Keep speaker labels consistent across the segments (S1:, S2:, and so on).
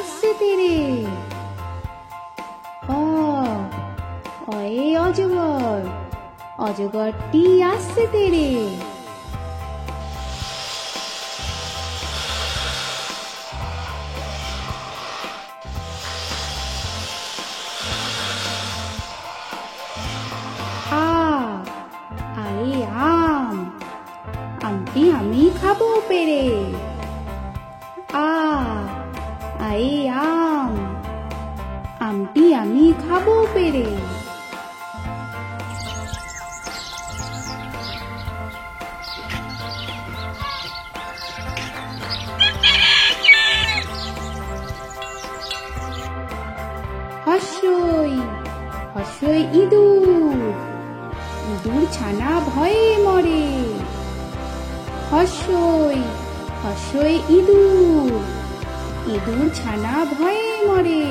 S1: আসছে তেরে। অয়ে অজগর, অজগরটি আসছে তেরে। আয়ে আম, আমটি আমি খাবো পেরে। আয়ে আম, আমটি আমি খাবো পেরে। হস্যই হস্যই ইঁদুর, ইঁদুর ছানা ভয়ে মরে। হস্যই হস্যই ইঁদুর, ইঁদুর ছানা ভয়ে মরে।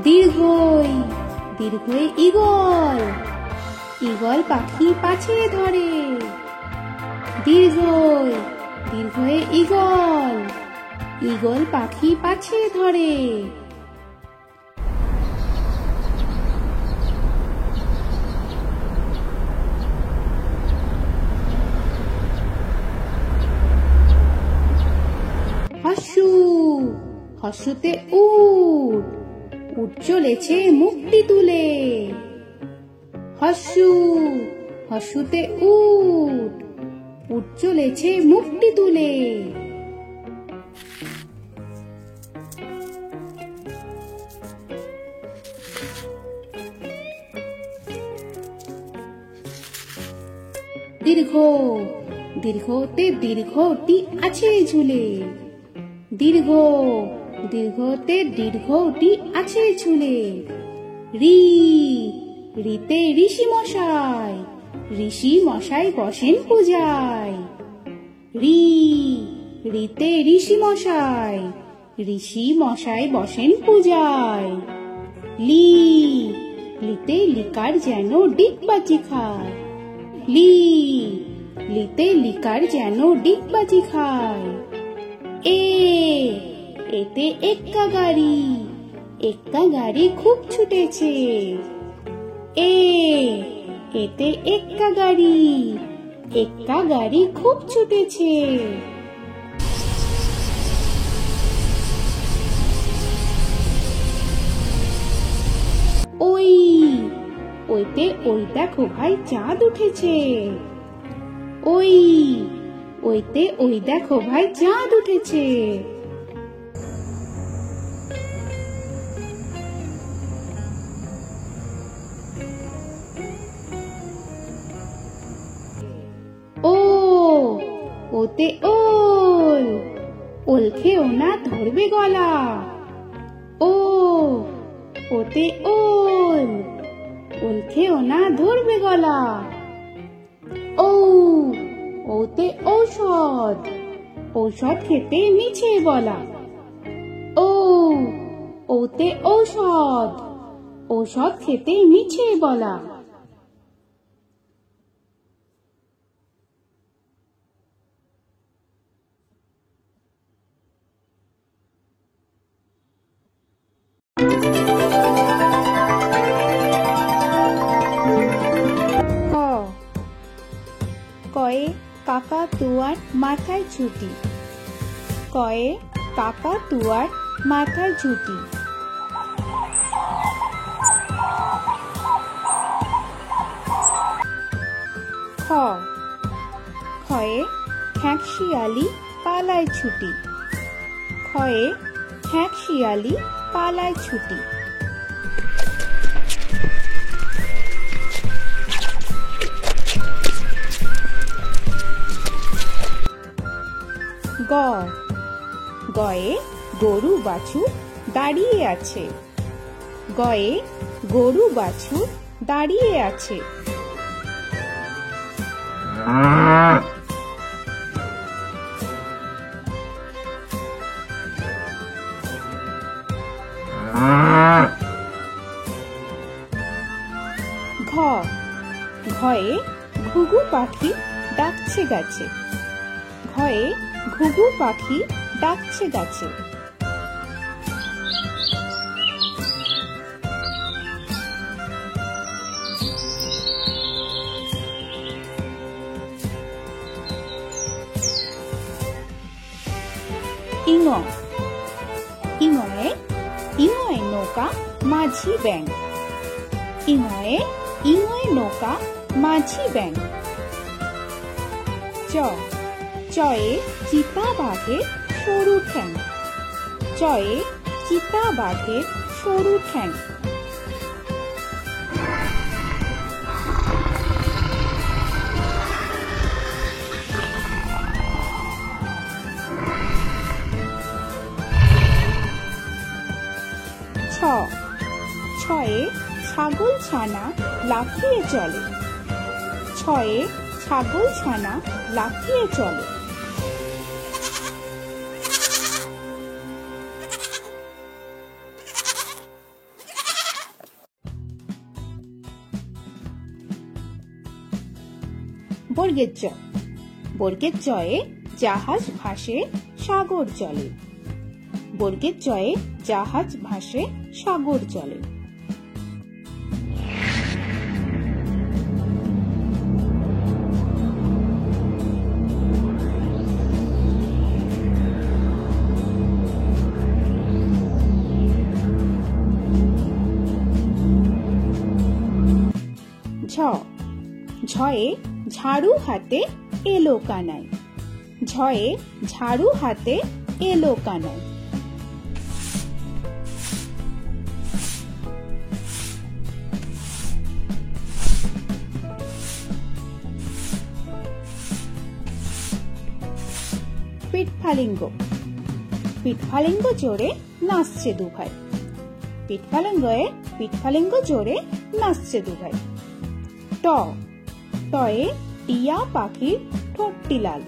S1: দীর্ঘই দীর্ঘই ঈগল, ঈগল পাখি পাছে ধরে। দীর্ঘই দীর্ঘই ঈগল, ঈগল পাখি পাছে ধরে। হস্যু হস্যুতে উট, উট চলেছে মুখটি তুলে। হস্যু হস্যুতে উট, উট চলেছে মুখটি তুলে। দীর্ঘ দীর্ঘতে দীর্ঘটি আছে ঝুলে। দীর্ঘ দীর্ঘতে দীর্ঘটি আছে ঝুলে। রি রিতে ঋষি মশাই, ঋষি মশাই বসেন পূজায়। রি রিতে ঋষি মশাই, ঋষি মশাই বসেন পূজায়। লি লিতে লিকার যেন ডিগবাজি খায়। লি লিতে লিকার যেন ডিগবাজি খায়। এতে এক্কা গাড়ি, এক্কা গাড়ি খুব ছুটেছে। এতে এক্কা গাড়ি, এক্কা গাড়ি খুব ছুটেছে। ওই ওইতে ওই দেখো ভাই চাঁদ উঠেছে। ওই ওইতে ওই দেখো ভাই চাঁদ উঠেছে। ওতে ওল, ওল খেও না ধরবে গলা। ওতে ওল, ওল খেও না ধরবে গলা। ওতে ঔষধ, ঔষধ খেতে মিছে বলা। ওতে ঔষধ, ঔষধ খেতে মিছে বলা। কয়ে কাকাতুয়ার মাথায় ছুটি। কয়ে কাকাতুয়ার মাথায় ছুটি। খ খয়ে খ্যাঁক শিয়ালি পালায় ছুটি। খয়ে খ্যাঁক শিয়ালি পালায় ছুটি। গ গয়ে গরু বাছুর দাঁড়িয়ে আছে। গয়ে গরু বাছুর দাঁড়িয়ে আছে। ঘয়ে ঘুঘু পাখি ডাকছে গাছে। ঘয়ে ঘুঘু পাখি ডাকছে গাছে। ইঙ ইঙয়ে ইঙয়ে নৌকা মাঝি ব্যাঙ। ইঙয়ে ইঙয়ে নৌকা মাঝি ব্যাঙ। চয়ে চিতা বাঘের সরু ঠ্যাং। চয়ে চিতা বাঘের সরু ঠ্যাং। ছয়ে ছাগল ছানা লাফিয়ে চলে। ছয়ে ছাগল ছানা লাফিয়ে চলে। বর্গের চ। বর্গের চয়ে জাহাজ ভাসে সাগর চলে। বর্গের চয়ে জাহাজ ভাসে সাগর চলে। ঝয়ে ঝাড়ু হাতে এলো কানাই। ঝয়ে ঝাড়ু হাতে এলো কানাই। পিঠফালিঙ্গ। পিঠফালিঙ্গ জোরে নাচছে দুভাই। পিঠফালিঙ্গ জোরে নাচছে দুভাই। টয়ে টিয়া পাখির ঠোঁটটি লাল।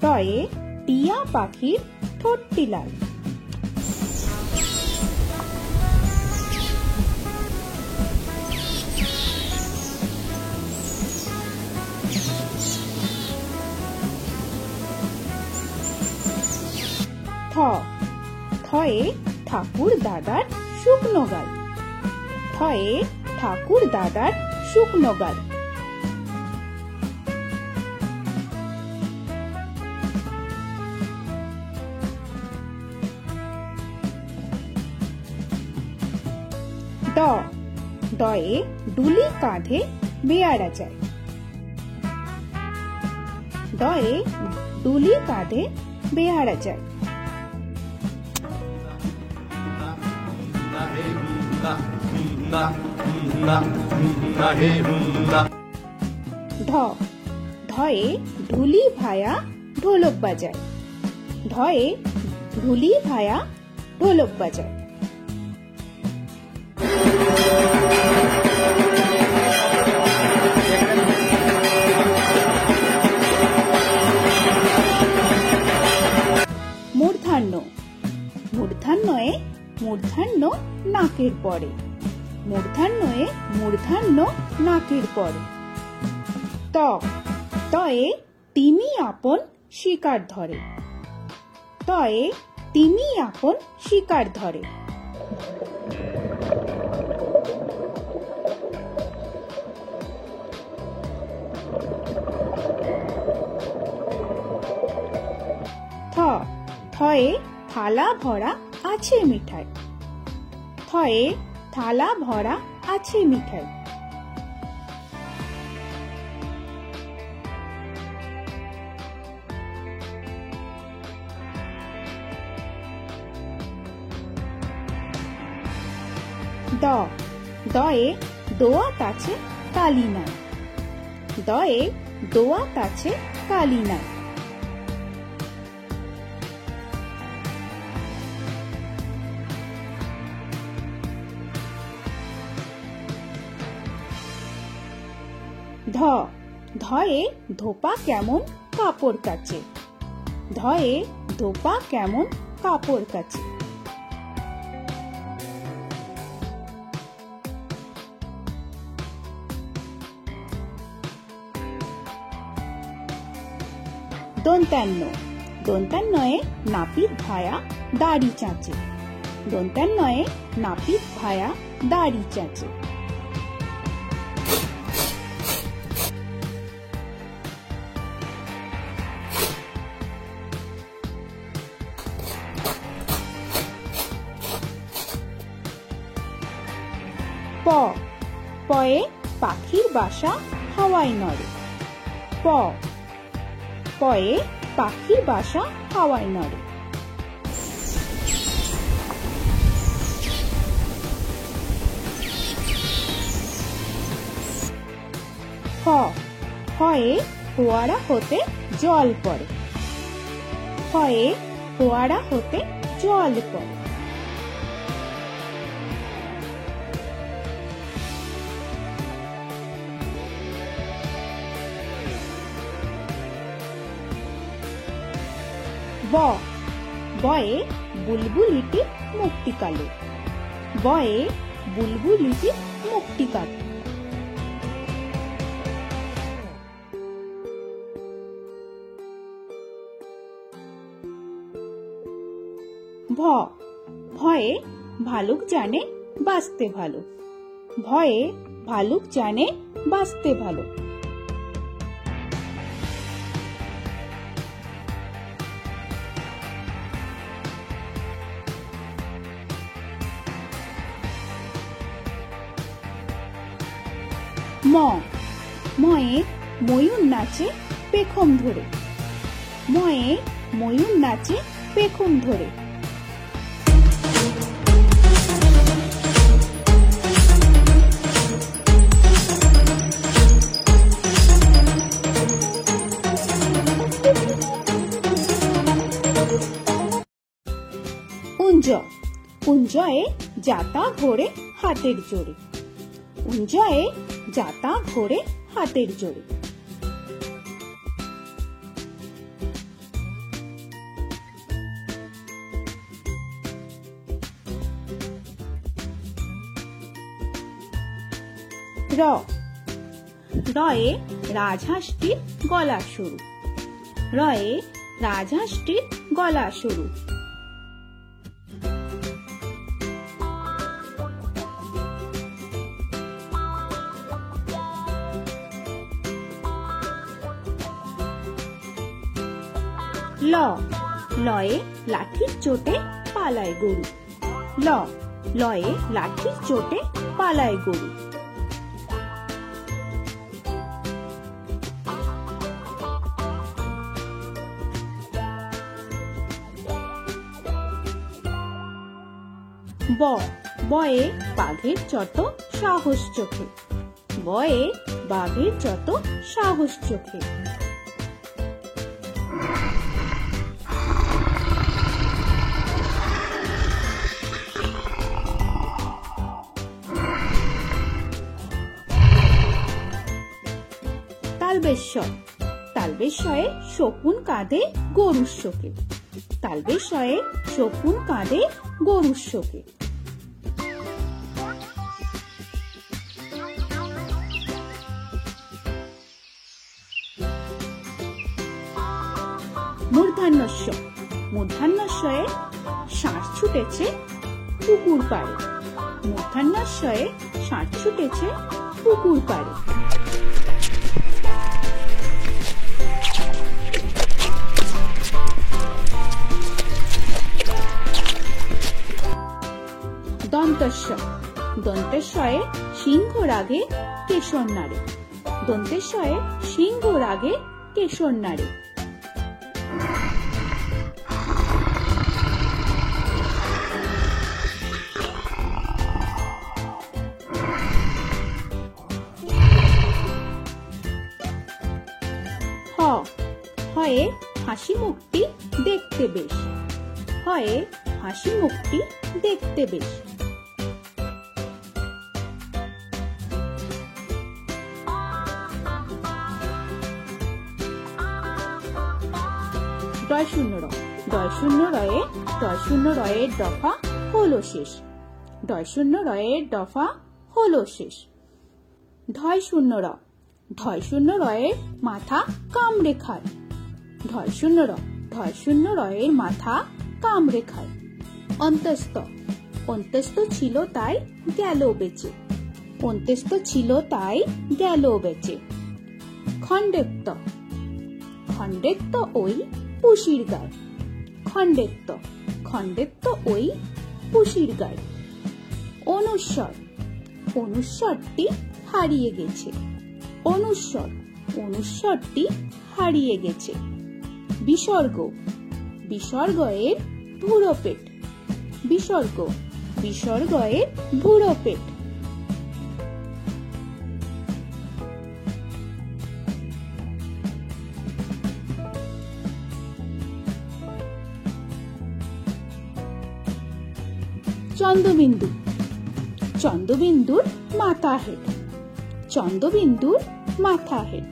S1: টয়ে টিয়া পাখির ঠোঁটটি লাল। থয়ে ঠাকুর দাদার শুকনো গাল। থয়ে ঠাকুর দাদার শুকনো গাল। ডয়ে ডুলি কাঁধে বেয়ারা যায়। ডয়ে ডুলি কাঁধে বেয়ারা যায়। ধয়ে ঢুলি ভায়া ঢোলক বাজায়। ধয়ে ঢুলি ভায়া ঢোলক বাজায়। মূর্ধন্য। মূর্ধন্যয়ে মূর্ধন্য নাকের পরে। মূর্ধন্যয়ে মূর্ধন্য নাকের পরে। তয়ে তিমি আপন শিকার ধরে। তয়ে তিমি আপন শিকার ধরে। থয়ে থালা ভরা আছে মিঠাই। থয়ে থালা ভরা আছে মিঠাই। দয়ে দোয়াত আছে কালি নাই। দয়ে দোয়াত আছে কালি নাই। ধয়ে ধোপা কেমন কাপড় কাচে। ধয়ে ধোপা কেমন কাপড় কাচে। দন্তান্ন দন্তান্নয়ে নাপিত ভায়া দাড়ি চাঁচে দন্তান্নয়ে নাপিত ভায়া দাড়ি চাঁচে প পয়ে পাখির বাসা হাওয়ায় নড়ে প পয়ে পাখির বাসা হাওয়ায় নড়ে ফ ফয়ে ফোয়ারা হতে জল পড়ে ফয়ে ফোয়ারা হতে জল পড়ে ব বয়ে বুলবুলিটি মুক্তি কালো বয়ে বুলবুলিটি মুক্তি কালো ভ ভয়ে ভালুক জানে বাঁচতে ভালো ভয়ে ভালুক জানে বাঁচতে ভালো ম ময়ে ময়ূর নাচে পেখম ধরে ময়ে ময়ূর নাচে পেখম ধরে উঞ্জ উঞ্জয়ে যাতা ঘোরে হাতের জোরে উঞ্জয়ে যাতা ঘোরে হাতের জোরে র রয়ে রাজহাঁসটির গলা সরু রয়ে রাজহাঁসটির গলা সরু ল লয়ে লাঠির চোটে পালায় গরু ল লয়ে লাঠির চোটে পালায় গরু ব বয়ে বাঘের যত সাহস চোখে বয়ে বাঘের যত সাহস চোখে তালবেশ্বর তালবেশ্বরে শকুন কাঁধে গরুর শোকে তালবেশ্বরে শকুন কাঁধে গরুর শোকে মূর্ধন্যস্ব মূর্ধন্যস্বয়ে ষাঁড় ছুটেছে পুকুর পাড়ে মূর্ধন্যস্বয়ে ষাঁড় ছুটেছে পুকুর পাড়ে দন্তস্ব দন্তেশ্বয়ে সিংহ রাগে কেশর নাড়ে দন্তেশ্বয়ে সিংহ রাগে কেশর নাড়ে হ হয়ে হাসি মুখটি দেখতে বেশ হয়ে হাসি মুখটি দেখতে বেশ ডয় শূন্য র ডয় শূন্য রয়ের দফা হলো শেষ ডয় শূন্য রয়ের দফা হলো শেষ ঢয় শূন্য র ঢয় শূন্য রয়ের মাথা কামড়ে খায় ঢয় শূন্য র, ঢয় শূন্য রয়ের মাথা কামড়ে খায়। অন্ত্যস্ত, অন্ত্যস্ত ছিল তাই গেল বেঁচে, অন্ত্যস্ত ছিল তাই গেল বেঁচে। খণ্ডেত্ব, খণ্ডেত্ব ওই পুষির গায়, খণ্ডেত্ব, খণ্ডেত্ব ওই পুষির গায়। অনুস্বর, অনুস্বরটি হারিয়ে গেছে, অনুস্বর, অনুস্বরটি হারিয়ে গেছে। বিসর্গ, বিসর্গ এর ভুরো পেট, বিসর্গ, বিসর্গ এর ভুরো পেট। চন্দ্রবিন্দু, চন্দ্রবিন্দুর মাথা হেড, চন্দ্রবিন্দুর মাথা হেড।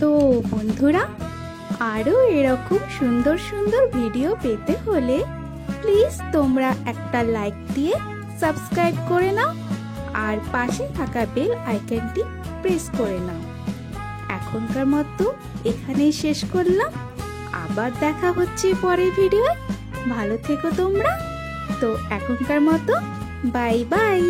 S1: তো বন্ধুরা, আরো এরকম সুন্দর সুন্দর ভিডিও পেতে হলে প্লিজ তোমরা একটা লাইক দিয়ে সাবস্ক্রাইব করে নাও আর পাশে থাকা বেল আইকনটি প্রেস করে নাও। এখনকার মতো এখানেই শেষ করলাম, আবার দেখা হচ্ছে পরের ভিডিও। ভালো থেকো তোমরা। তো এখনকার মতো বাই বাই।